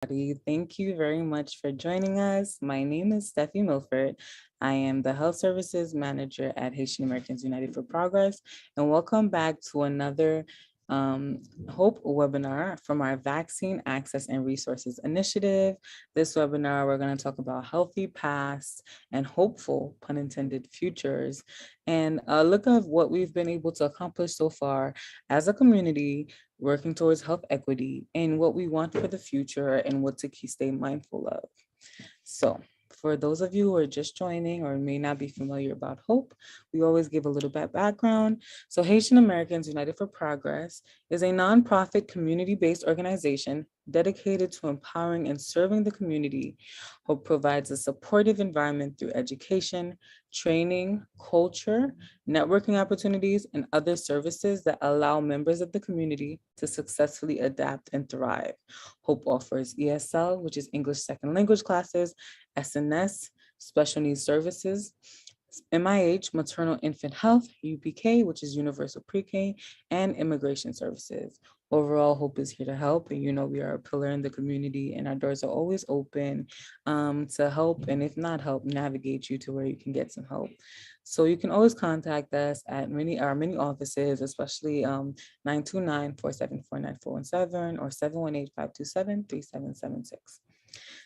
Thank you very much for joining us. My name is Steffi Milford. I am the Health Services Manager at Haitian Americans United for Progress, and welcome back to another HOPE webinar from our Vaccine Access and Resources Initiative. This webinar, we're going to talk about healthy past and hopeful, pun intended, futures, and a look of what we've been able to accomplish so far as a community working towards health equity and what we want for the future and what to stay mindful of. So for those of you who are just joining or may not be familiar about HOPE, we always give a little bit background. So Haitian Americans United for Progress is a nonprofit community-based organization dedicated to empowering and serving the community. HOPE provides a supportive environment through education, training, culture, networking opportunities, and other services that allow members of the community to successfully adapt and thrive. HOPE offers ESL, which is English Second Language classes, SNS, special needs services, MIH, maternal infant health, UPK, which is universal pre-K, and immigration services. Overall, HOPE is here to help, and we are a pillar in the community, and our doors are always open to help, and if not help, navigate you to where you can get some help. So you can always contact us at our many offices, especially 929-474-9417 or 718-527-3776.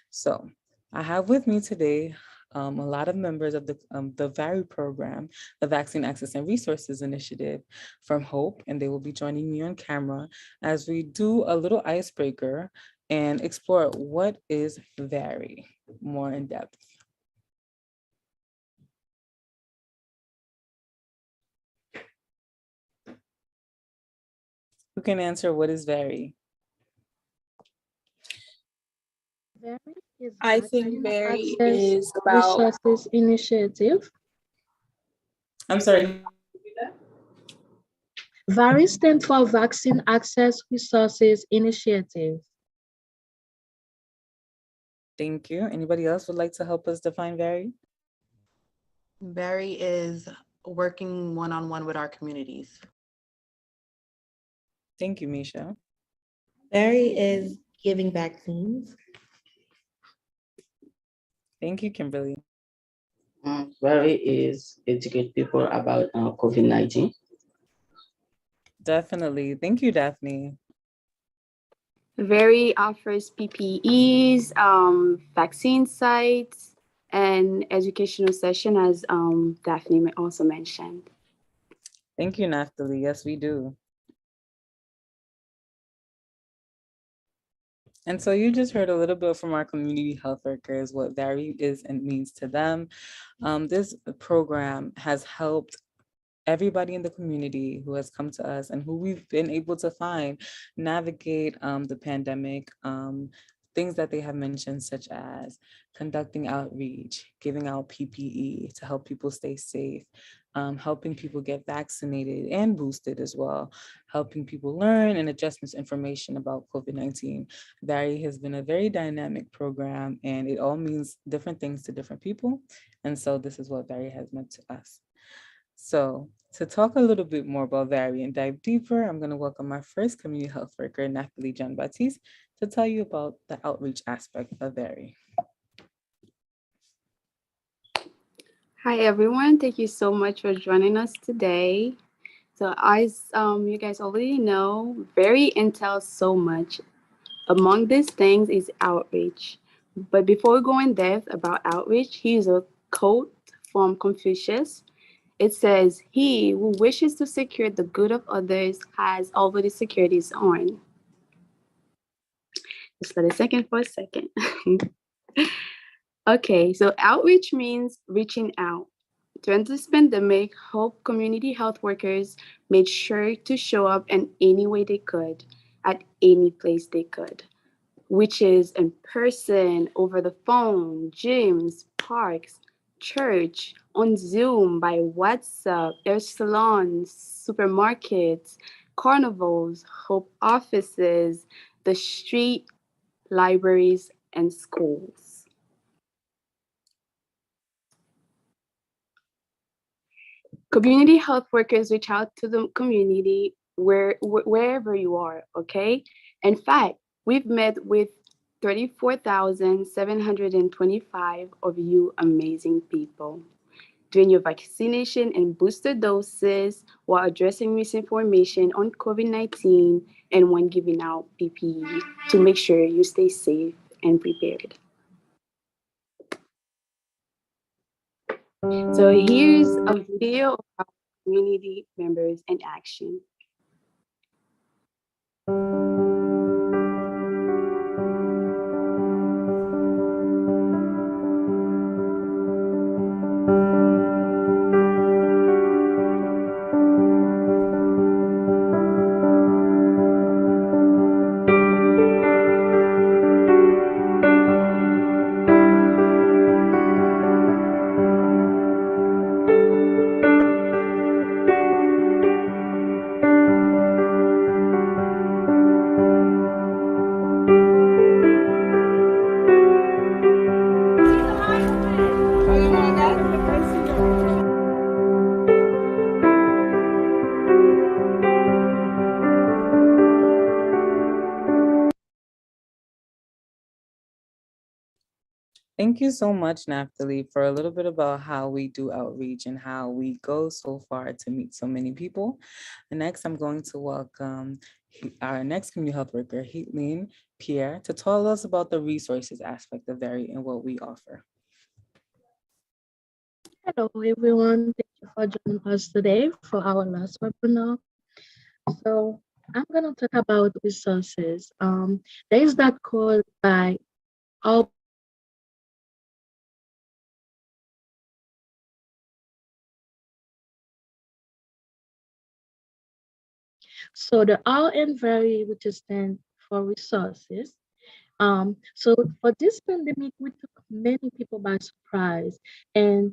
So I have with me today a lot of members of the VARI program, the Vaccine Access and Resources Initiative from HOPE, and they will be joining me on camera as we do a little icebreaker and explore what is VARI more in depth. Who can answer what is VARI? I think VARI is about Resources Initiative. I'm sorry. VARI stands for Vaccine Access Resources Initiative. Thank you. Anybody else would like to help us define VARI? VARI is working one-on-one with our communities. Thank you, Misha. VARI is giving vaccines. Thank you, Kimberly. VARI is educate people about COVID-19. Definitely. Thank you, Daphne. VARI offers PPEs, vaccine sites, and educational session, as Daphne also mentioned. Thank you, Naphtali. Yes, we do. And so you just heard a little bit from our community health workers what VARI is and means to them. This program has helped everybody in the community who has come to us and who we've been able to find navigate the pandemic, things that they have mentioned, such as conducting outreach, giving out PPE to help people stay safe, helping people get vaccinated and boosted as well, helping people learn and adjust misinformation about COVID-19. VARI has been a very dynamic program, and it all means different things to different people. And so this is what VARI has meant to us. So to talk a little bit more about VARI and dive deeper, I'm going to welcome our first community health worker, Nathalie Jean-Baptiste, to tell you about the outreach aspect of VARI. Hi, everyone. Thank you so much for joining us today. So as you guys already know, VARI entails so much. Among these things is outreach. But before we go in depth about outreach, here's a quote from Confucius. It says, "He who wishes to secure the good of others has already secured his own." Just let it sink in for a second. Okay, so outreach means reaching out. During this pandemic, HOPE community health workers made sure to show up in any way they could, at any place they could, which is in person, over the phone, gyms, parks, church, on Zoom, by WhatsApp, hair salons, supermarkets, carnivals, HOPE offices, the street, libraries, and schools. Community health workers reach out to the community wherever you are, okay? In fact, we've met with 34,725 of you amazing people doing your vaccination and booster doses while addressing misinformation on COVID-19 and when giving out PPE to make sure you stay safe and prepared. So here's a video of our community members in action. Thank you so much, Naphtali, for a little bit about how we do outreach and how we go so far to meet so many people. And next, I'm going to welcome our next community health worker, Heatlene Pierre, to tell us about the resources aspect of VARI and what we offer. Hello, everyone. Thank you for joining us today for our last webinar. So I'm going to talk about resources. There is that called by HAUP. So the R in VARI, which is stand for resources. So for this pandemic, we took many people by surprise and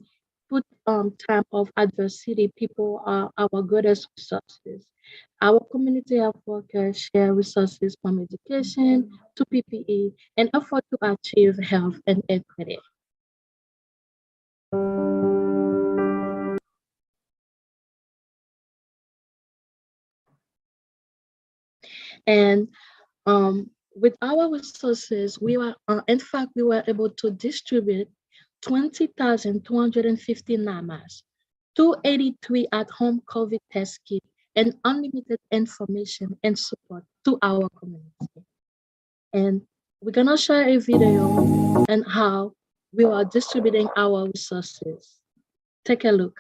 put time of adversity, people are our greatest resources. Our community health workers share resources from education to PPE and effort to achieve health and equity. And with our resources, in fact, we were able to distribute 20,250 NAMAs, 283 at-home COVID test kits, and unlimited information and support to our community. And we're gonna share a video on how we are distributing our resources. Take a look.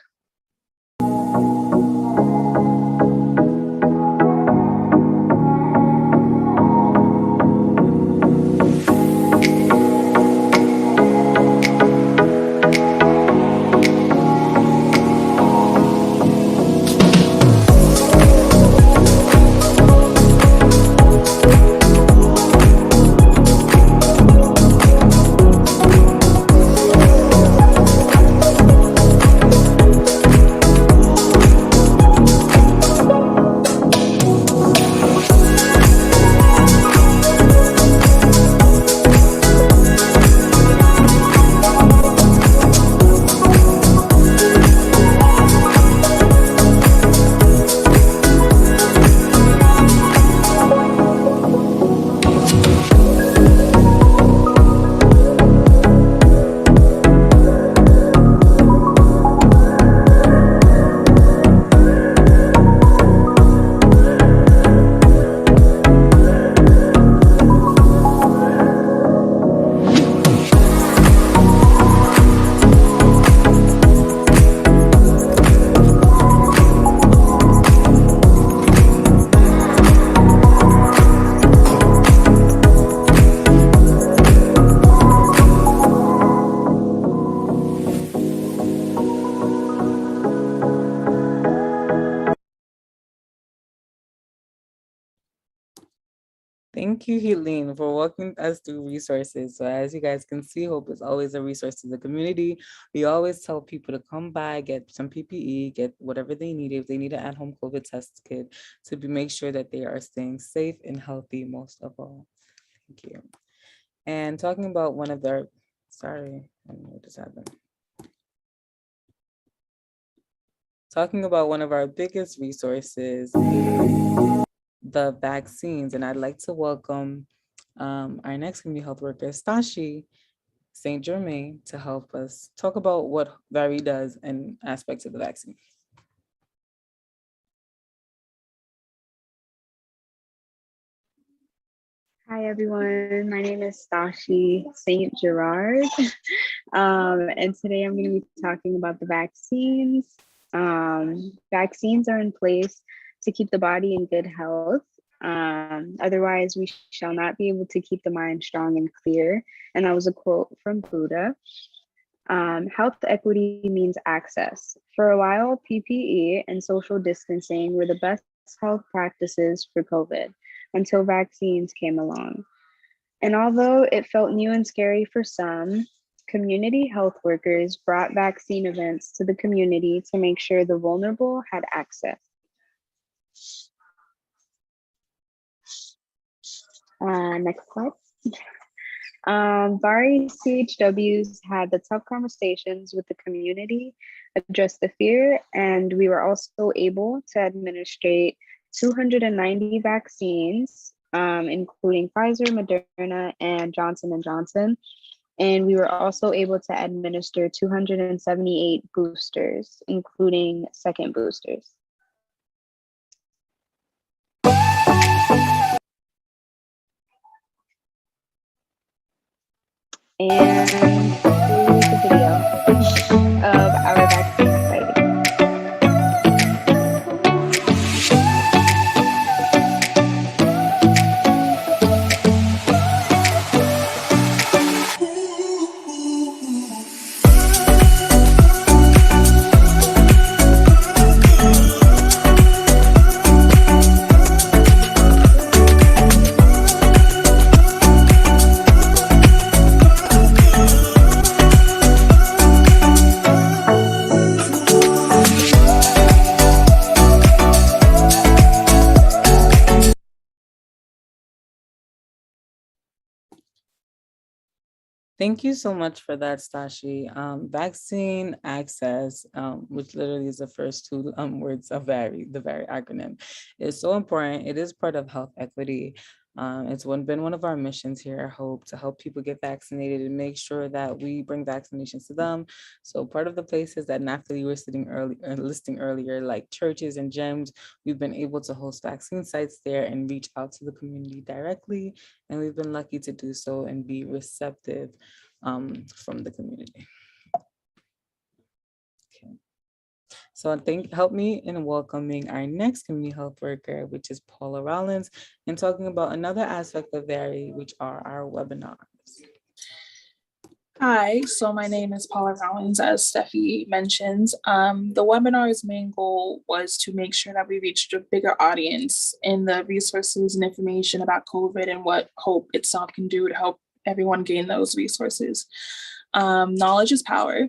Thank you, Helene, for walking us through resources. So as you guys can see, HOPE is always a resource to the community. We always tell people to come by, get some PPE, get whatever they need. If they need an at-home COVID test kit, to make sure that they are staying safe and healthy most of all. Thank you. And talking about one of their, sorry, I don't know what just happened. Talking about one of our biggest resources, the vaccines, and I'd like to welcome Our next community health worker is Stashi St. Germain to help us talk about what VARI does and aspects of the vaccine. Hi everyone, my name is Stashi St. Gerard, and today I'm going to be talking about the vaccines. Vaccines are in place to keep the body in good health. Otherwise, we shall not be able to keep the mind strong and clear. And that was a quote from Buddha. Health equity means access. For a while, PPE and social distancing were the best health practices for COVID until vaccines came along. And although it felt new and scary for some, community health workers brought vaccine events to the community to make sure the vulnerable had access. Next slide. VARI CHWs had the tough conversations with the community, addressed the fear, and we were also able to administrate 290 vaccines, including Pfizer, Moderna, and Johnson & Johnson. And we were also able to administer 278 boosters, including second boosters. And here's the video of our vaccine fighting. Thank you so much for that, Stashi. Vaccine access, which literally is the first two words of VARI, the VARI acronym, is so important. It is part of health equity. It's been one of our missions here at HOPE to help people get vaccinated and make sure that we bring vaccinations to them. So part of the places that Natalie was listing earlier, like churches and gyms, we've been able to host vaccine sites there and reach out to the community directly. And we've been lucky to do so and be receptive from the community. Okay. So help me in welcoming our next community health worker, which is Paula Rollins, and talking about another aspect of VARI, which are our webinars. Hi, so my name is Paula Rollins, as Steffi mentions. The webinar's main goal was to make sure that we reached a bigger audience in the resources and information about COVID and what HOPE itself can do to help everyone gain those resources. Knowledge is power.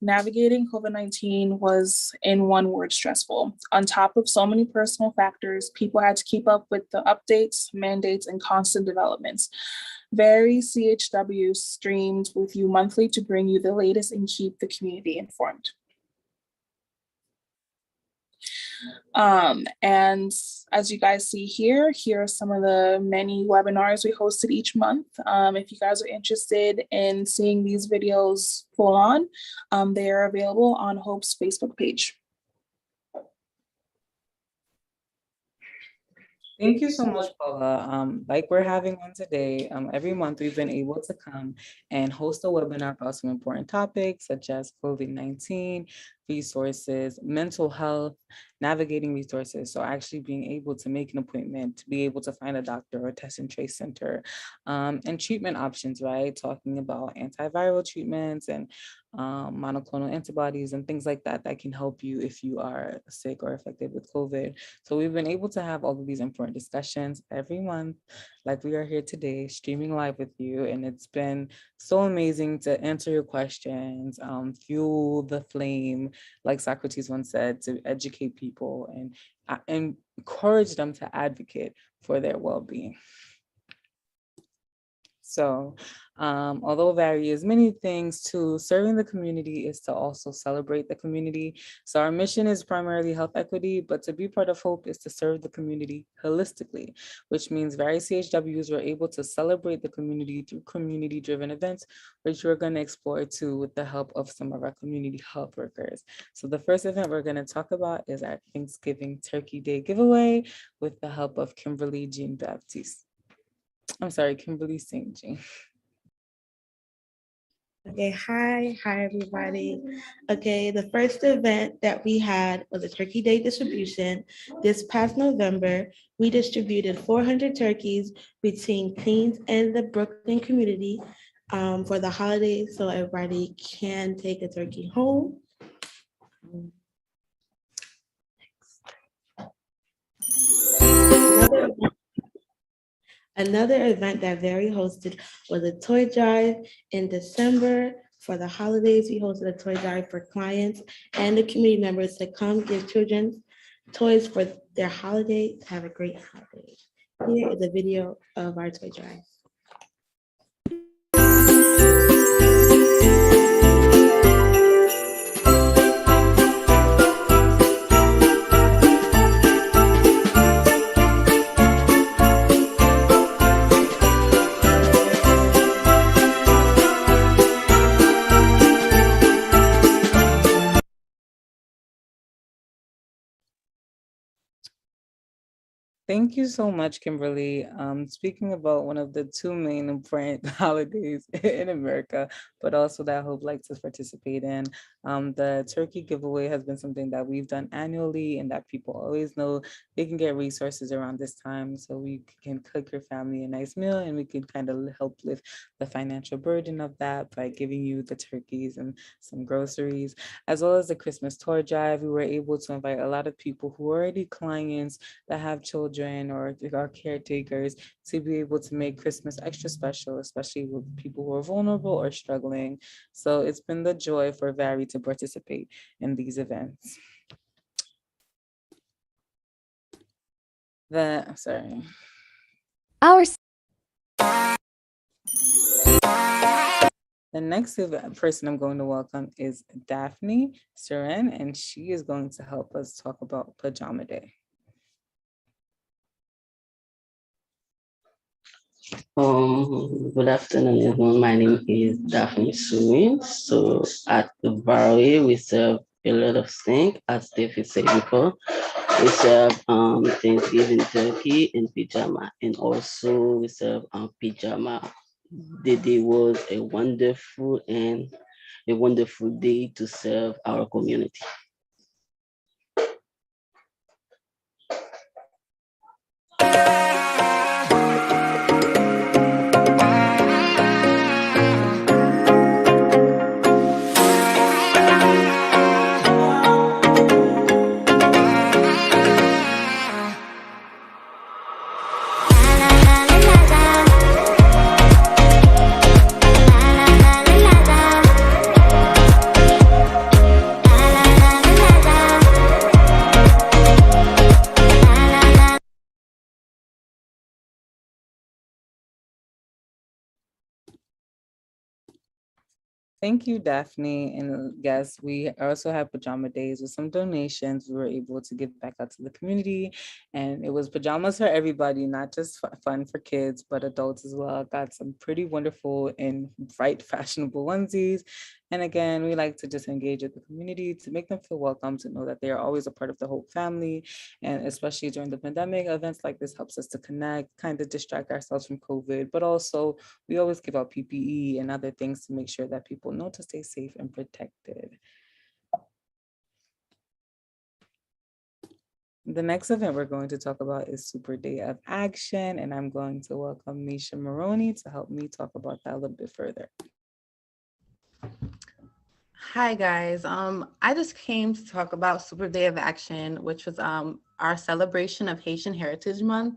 Navigating COVID-19 was, in one word, stressful. On top of so many personal factors, people had to keep up with the updates, mandates, and constant developments. VARI CHW streamed with you monthly to bring you the latest and keep the community informed. And as you guys see here are some of the many webinars we hosted each month. If you guys are interested in seeing these videos full on, they are available on HOPE's Facebook page. Thank you so much, Paula. Like we're having one today, every month we've been able to come and host a webinar about some important topics such as COVID-19, resources, mental health, navigating resources. So actually being able to make an appointment, to be able to find a doctor or test and trace center, and treatment options, right? Talking about antiviral treatments and monoclonal antibodies and things like that that can help you if you are sick or affected with COVID. So we've been able to have all of these important discussions every month, like we are here today, streaming live with you. And it's been so amazing to answer your questions, fuel the flame, like Socrates once said, to educate people and encourage them to advocate for their well-being. So, although VARI is many things, too, serving the community is to also celebrate the community. So our mission is primarily health equity, but to be part of HOPE is to serve the community holistically, which means VARI CHWs were able to celebrate the community through community-driven events, which we're going to explore too with the help of some of our community health workers. So the first event we're going to talk about is our Thanksgiving Turkey Day giveaway with the help of Kimberly Jean Baptiste. I'm sorry, Kimberly St. Jean. Okay, hi everybody. Okay, the first event that we had was a Turkey Day distribution. This past November, we distributed 400 turkeys between Queens and the Brooklyn community for the holidays, so everybody can take a turkey home. Another event that VARI hosted was a toy drive in December. For the holidays, we hosted a toy drive for clients and the community members to come give children toys for their holiday to have a great holiday. Here is a video of our toy drive. Thank you so much, Kimberly. Speaking about one of the two main important holidays in America, but also that I hope like to participate in, the turkey giveaway has been something that we've done annually and that people always know they can get resources around this time. So we can cook your family a nice meal and we can kind of help lift the financial burden of that by giving you the turkeys and some groceries, as well as the Christmas toy drive. We were able to invite a lot of people who are already clients that have children or our caretakers to be able to make Christmas extra special, especially with people who are vulnerable or struggling. So it's been the joy for VARI to participate in these events. The next person I'm going to welcome is Daphne Suren, and she is going to help us talk about Pajama Day. Good afternoon, everyone. My name is Daphne Surin. So at the VARI, we serve a lot of things, as Steffi said before. We serve Thanksgiving turkey and pajama, and also we serve pajama. The day was a wonderful day to serve our community. Thank you, Daphne. And yes, we also have pajama days with some donations. We were able to give back out to the community, and it was pajamas for everybody, not just fun for kids, but adults as well. Got some pretty wonderful and bright, fashionable onesies. And again, we like to just engage with the community to make them feel welcome, to know that they are always a part of the HOPE family. And especially during the pandemic, events like this helps us to connect, kind of distract ourselves from COVID, but also we always give out PPE and other things to make sure that people know to stay safe and protected. The next event we're going to talk about is Super Day of Action, and I'm going to welcome Misha Maroney to help me talk about that a little bit further. Hi guys, I just came to talk about Super Day of Action, which was our celebration of Haitian Heritage Month.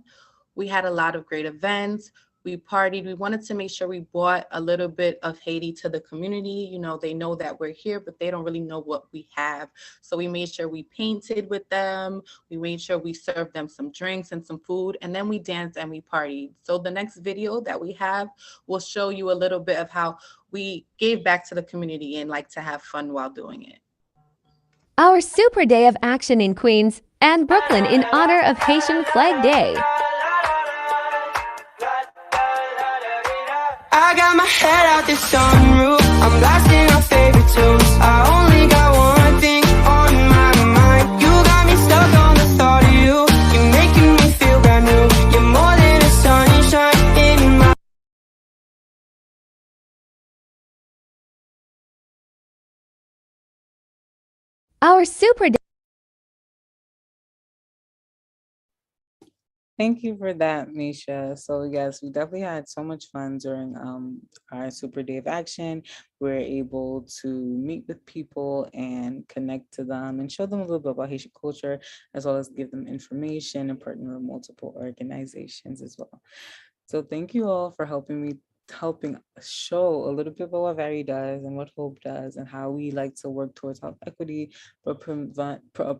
We had a lot of great events. we partied. We wanted to make sure we brought a little bit of Haiti to the community. You know, they know that we're here, but they don't really know what we have. So we made sure we painted with them. We made sure we served them some drinks and some food, and then we danced and we partied. So the next video that we have will show you a little bit of how we gave back to the community and like to have fun while doing it. Our Super Day of Action in Queens and Brooklyn in honor of Haitian Flag Day. I got my head out the sunroof, I'm blasting our favorite tunes. I only got one thing on my mind. You got me stuck on the thought of you. You're making me feel brand new. You're more than a sunshine in my. Our Super Day. Thank you for that, Misha. So yes, we definitely had so much fun during our Super Day of Action. We were able to meet with people and connect to them and show them a little bit about Haitian culture, as well as give them information and partner with multiple organizations as well. So thank you all for helping show a little bit about what VARI does and what HOPE does and how we like to work towards health equity, but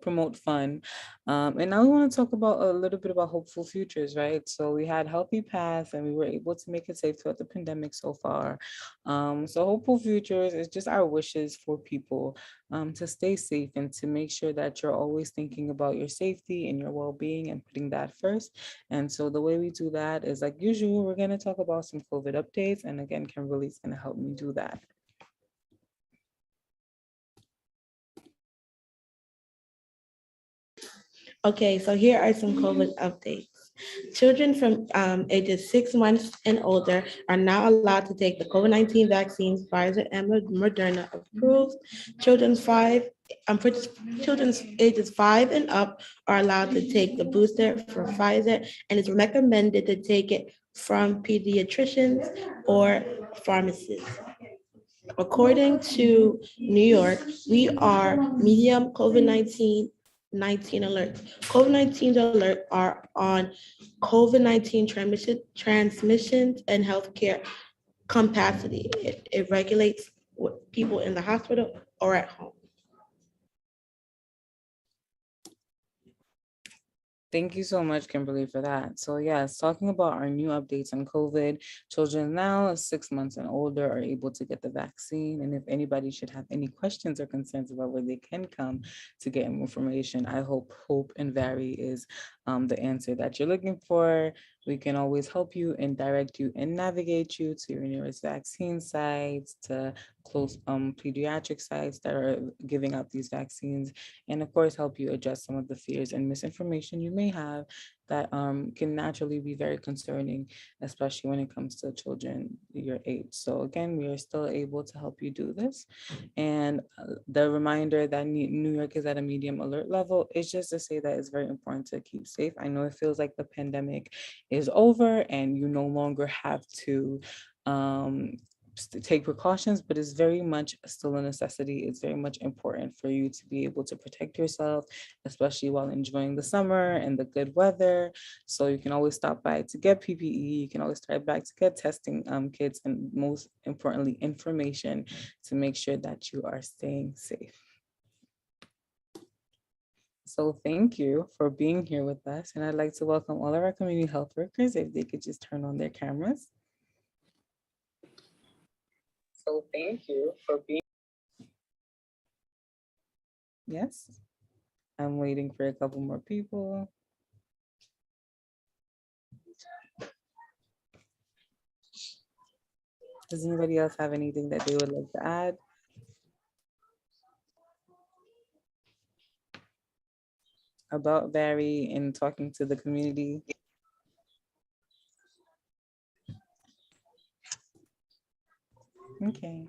promote fun. And now we want to talk about a little bit about hopeful futures, right? So we had healthy paths and we were able to make it safe throughout the pandemic so far. So hopeful futures is just our wishes for people to stay safe and to make sure that you're always thinking about your safety and your well-being and putting that first. And so the way we do that is, like usual, we're going to talk about some COVID updates. And again, Kimberly's going to help me do that. Okay, so here are some COVID updates. Children from ages 6 months and older are now allowed to take the COVID-19 vaccines, Pfizer and Moderna approved. Children's ages 5 and up are allowed to take the booster for Pfizer, and it's recommended to take it from pediatricians or pharmacists. According to New York, we are medium COVID-19 alerts. COVID-19 alerts are on COVID-19 transmissions and healthcare capacity. It regulates people in the hospital or at home. Thank you so much, Kimberly, for that. So yes, talking about our new updates on COVID, children now 6 months and older are able to get the vaccine. And if anybody should have any questions or concerns about where they can come to get information, I hope HOPE and VARI is the answer that you're looking for. We can always help you and direct you and navigate you to your nearest vaccine sites, to close pediatric sites that are giving out these vaccines, and of course help you address some of the fears and misinformation you may have that can naturally be very concerning, especially when it comes to children your age. So again, we are still able to help you do this. And the reminder that New York is at a medium alert level is just to say that it's very important to keep safe. I know it feels like the pandemic is over and you no longer have to take precautions, but it's very much still a necessity. It's very much important for you to be able to protect yourself, especially while enjoying the summer and the good weather. So you can always stop by to get PPE. You can always start back to get testing kits, and most importantly, information to make sure that you are staying safe. So thank you for being here with us. And I'd like to welcome all of our community health workers, if they could just turn on their cameras. So thank you for being. Yes, I'm waiting for a couple more people. Does anybody else have anything that they would like to add? About VARI and talking to the community? Okay.